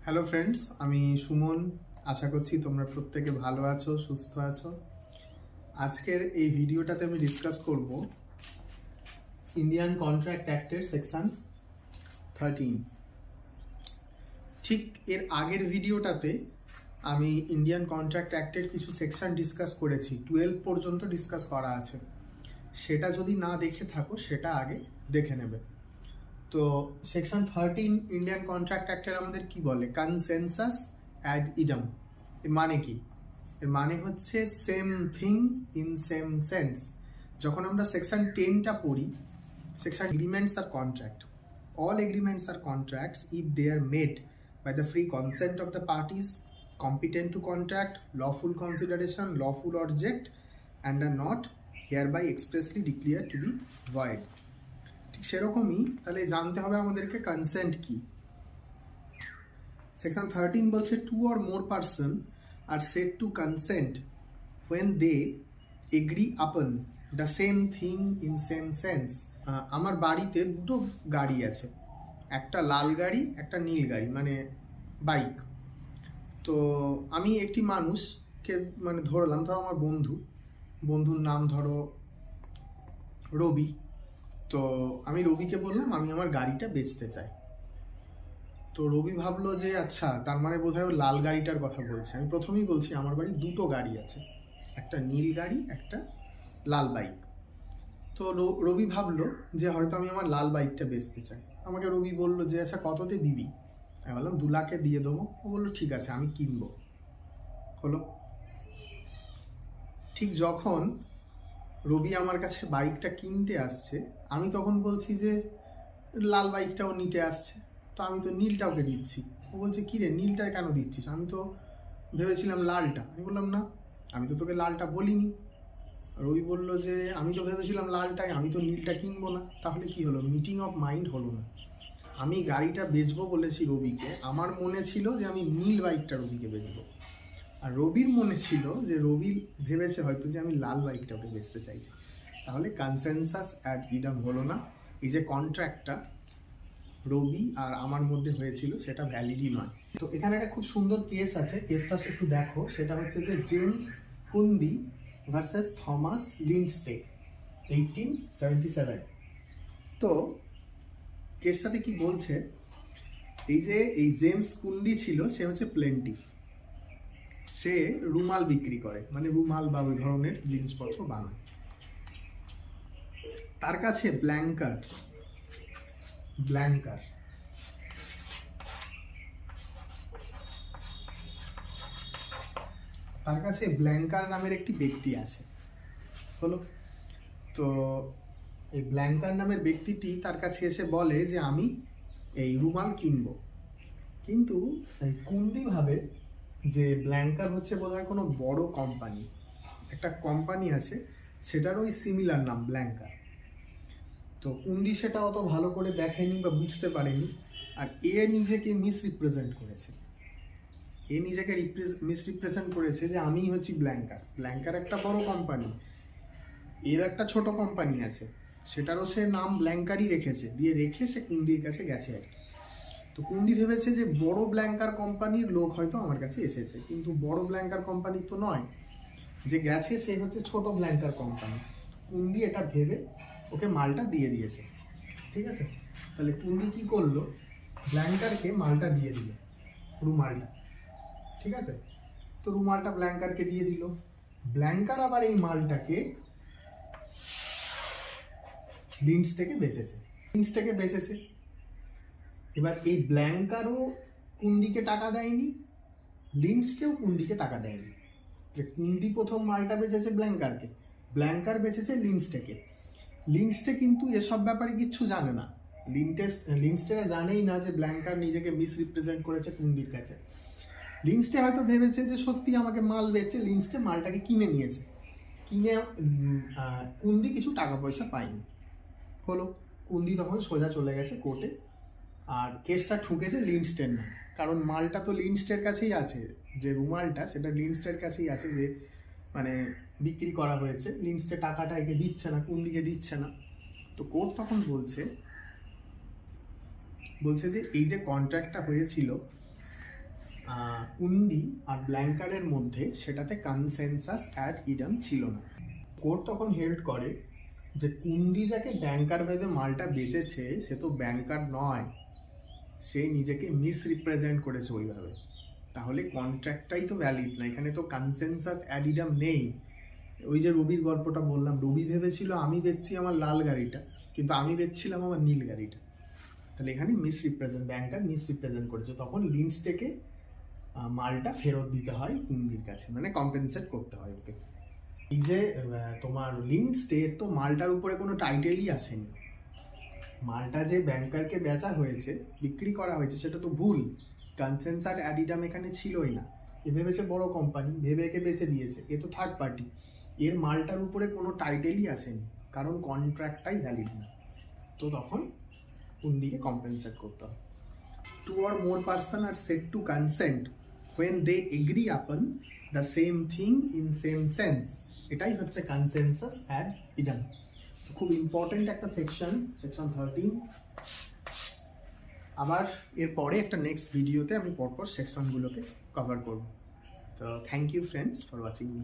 Hello friends, আমি সুমন। আশা করছি তোমরা প্রত্যেকে ভালো আছো, সুস্থ আছো। আজকের এই ভিডিওটাতে আমি ডিসকাস করব ইন্ডিয়ান কন্ট্রাক্ট অ্যাক্টের সেকশন 13। ঠিক এর আগের ভিডিওটাতে আমি ইন্ডিয়ান কন্ট্রাক্ট অ্যাক্টের কিছু সেকশন ডিসকাস করেছি, 12 পর্যন্ত ডিসকাস করা আছে। সেটা যদি না দেখে থাকো সেটা আগে দেখে নেবে। তো সেকশন 13 ইন্ডিয়ান কন্ট্রাক্ট অ্যাক্টের আমাদের কি বলে? Consensus ad idem. এর মানে কি? এর মানে হচ্ছে same thing in same sense. যখন আমরা সেকশন 10টা পড়ি, সেকশন এগ্রিমেন্টস আর contract, all agreements are contracts if they are made by the free consent of the parties competent to contract, lawful consideration, lawful object, and are not hereby expressly declared to be void. ঠিক সেরকমই তাহলে জানতে হবে আমাদেরকে consent কি। Section 13 বলছে two or more person are said to consent when they agree upon the same thing in same sense. আমার বাড়িতে দুটো গাড়ি আছে, একটা লাল গাড়ি, একটা নীল গাড়ি, মানে বাইক। তো আমি একটি মানুষকে মানে ধরো আমার বন্ধুর নাম ধরো রবি। তো আমি রবিকে বললাম আমি আমার গাড়িটা বেচতে চাই। তো রবি ভাবলো যে আচ্ছা, তার মানে বোধহয় ও লাল গাড়িটার কথা বলছে। আমি প্রথমেই বলছি আমার বাড়ি দুটো গাড়ি আছে, একটা নীল গাড়ি, একটা লাল বাইক। তো রবি ভাবলো যে হয়তো আমি আমার লাল বাইকটা বেচতে চাই। আমাকে রবি বললো যে আচ্ছা কততে দিবি? আমি বললাম 2 লাখে দিয়ে দেবো। ও বললো ঠিক আছে, আমি কিনবো। হলো। ঠিক যখন রবি আমার কাছে বাইকটা কিনতে আসছে, আমি তখন বলছি যে লাল বাইকটাও নিতে আসছে, তো আমি তো নীলটা ওকে দিচ্ছি। ও বলছে কি রে, নীলটা কেন দিচ্ছিস? আমি তো ভেবেছিলাম লালটা। আমি বললাম না, আমি তো তোকে লালটা বলিনি। রবি বলল যে আমি তো ভেবেছিলাম লালটাই, আমি তো নীলটা কিনবো না। তাহলে কি হলো? মিটিং অফ মাইন্ড হলো না। আমি গাড়িটা বেচবো বলেছি রবিকে, আমার মনে ছিল যে আমি নীল বাইকটা রবিকে বেচবো, আর রবির মনে ছিল যে রবি ভেবেছে হয়তো যে আমি লাল বাইকটাকে বেচতে চাইছি। তাহলে কনসেনসাস অ্যাড ইডাম হলো না। এই যে কন্ট্রাক্টটা রবি আর আমার মধ্যে হয়েছিল সেটা ভ্যালিডই নয়। তো এখানে একটা খুব সুন্দর কেস আছে, কেসটা একটু দেখো। সেটা হচ্ছে যে জেমস কুন্দি ভার্সেস থমাস লিন্ডস্টে, 1877। তো কেসটাতে কি বলছে, এই জেমস কুন্দি ছিল, সে হচ্ছে প্লেন্টিফ। সে রুমাল বিক্রি করে, মানে রুমাল বা ওই ধরনের জিনিসপত্র বানায়। তার কাছে ব্ল্যাঙ্কার তার কাছে ব্ল্যাঙ্কার নামের একটি ব্যক্তি আসে। হলো। তো এই ব্ল্যাঙ্কার নামের ব্যক্তিটি তার কাছে এসে বলে যে আমি এই রুমাল কিনবো। কিন্তু কুন্দি ভাবে যে ব্ল্যাঙ্কার হচ্ছে বোধহয় কোনো বড় কোম্পানি, একটা কোম্পানি আছে সেটার ওই সিমিলার নাম ব্ল্যাঙ্কার। তো কুন্দি সেটা অত ভালো করে দেখেনি বা বুঝতে পারেনি, আর নিজেকে মিসরিপ্রেজেন্ট করেছে। মিসরিপ্রেজেন্ট করেছে যে আমি হচ্ছি ব্ল্যাঙ্কার একটা বড় কোম্পানি, এর একটা ছোট কোম্পানি আছে, সেটারও সে নাম ব্ল্যাঙ্কারই রেখেছে, রেখে সে কুন্দির কাছে গেছে আর কি। তো কুন্দি ভেবেছে যে বড় ব্ল্যাঙ্কার কোম্পানির লোক হয়তো আমার কাছে এসেছে, কিন্তু বড় ব্ল্যাঙ্কার কোম্পানি তো নয়, যে গেছে সে হচ্ছে ছোট ব্ল্যাঙ্কার কোম্পানি। কুন্দি এটা ভেবে ওকে মালটা দিয়ে দিয়েছে। ঠিক আছে, তাহলে কুন্দি কি করলো, ব্ল্যাঙ্কারকে মালটা দিয়ে দিল, রুমালটা। ঠিক আছে, তো রুমালটা ব্ল্যাঙ্কারকে দিয়ে দিল। ব্ল্যাঙ্কার আবার এই মালটাকে লিন্ডস্টেকে বেচেছে। এবার এই ব্ল্যাঙ্কারও কুন্দিকে টাকা দেয়নি, লিন্ডস্টেও কুন্দিকে টাকা দেয়নি। যে কুন্দি প্রথম মালটা বেচেছে ব্ল্যাঙ্কারকে, ব্ল্যাঙ্কার বেচেছে লিন্ডস্টেকে। লিন্ডস্টে কিন্তু এসব ব্যাপারে কিচ্ছু জানে না। লিন্ডস্টেরা জানেই না যে ব্ল্যাঙ্কার নিজেকে মিসরিপ্রেজেন্ট করেছে কুন্দির কাছে। লিন্ডস্টে হয়তো ভেবেছে যে সত্যি আমাকে মাল বেচে, লিন্ডস্টে মালটাকে কিনে নিয়েছে, কিনে কুন্দি কিছু টাকা পয়সা পায়নি। হলো। কুন্দি তখন সোজা চলে গেছে কোর্টে, আর কেসটা ঠুকেছে লিন্ডস্টের না, কারণ মালটা তো লিন্ডস্টের কাছেই আছে, যে রুমালটা সেটা লিন্ডস্টের কাছেই আছে, যে মানে বিক্রি করা হয়েছে। লিন্ডস্টে টাকাটা একে দিচ্ছে না, কুন্দিকে দিচ্ছে না। তো কোর্ট তখন বলছে যে এই যে কন্ট্রাক্টটা হয়েছিল কুন্ডি আর ব্ল্যাঙ্কারের মধ্যে সেটাতে কনসেনসাস অ্যাড ইডাম ছিল না। কোর্ট তখন হেল্ড করে যে কুন্ডি যাকে ব্যাংকার ভেবে মালটা বেচেছে সে তো ব্যাংকার নয়, সে নিজেকে মিসরিপ্রেজেন্ট করেছে ওইভাবে, তাহলে কন্ট্রাক্টটাই তো ভ্যালিড না, এখানে তো কনসেনসাস অ্যাড ইডাম নেই। ওই যে রবির গল্পটা বললাম, রবি ভেবেছিল আমি বেচছি আমার লাল গাড়িটা, কিন্তু আমি বেচছিলাম আমার নীল গাড়িটা, তাহলে এখানে ব্যাংকার মিসরিপ্রেজেন্ট করেছে, তখন লিন্ডসটেকে মালটা ফেরত দিতে হয় কুন্দির কাছে, মানে কম্পেনসেট করতে হয় ওকে। এই যে তোমার লিন্ডসটে তো মালটার উপরে কোনো টাইটেলই আসেনি, মালটা যে ব্যাংকারকে বেচা হয়েছে, বিক্রি করা হয়েছে, সেটা তো ভুল, কনসেনসাস অ্যাড ইডাম এখানে ছিলই না। এ ভেবেছে বড় কোম্পানি, ভেবে একে বেচে দিয়েছে, এ তো থার্ড পার্টি, এর মালটার উপরে কোনো টাইটেলই আসেনি, কারণ কন্ট্রাক্টটাই ভ্যালিড না, তো তখন কুন্ডিকে কম্পেনসেট করতে হয়। Two or more person are said to consent when they agree upon the same thing in same sense, এটাই হচ্ছে কনসেনসাস অ্যাড ইডাম। খুব ইম্পর্টেন্ট একটা সেকশন 13। আবার এরপরে একটা নেক্সট ভিডিওতে আমি পরপর সেকশনগুলোকে কভার করব। তো thank you friends for watching me.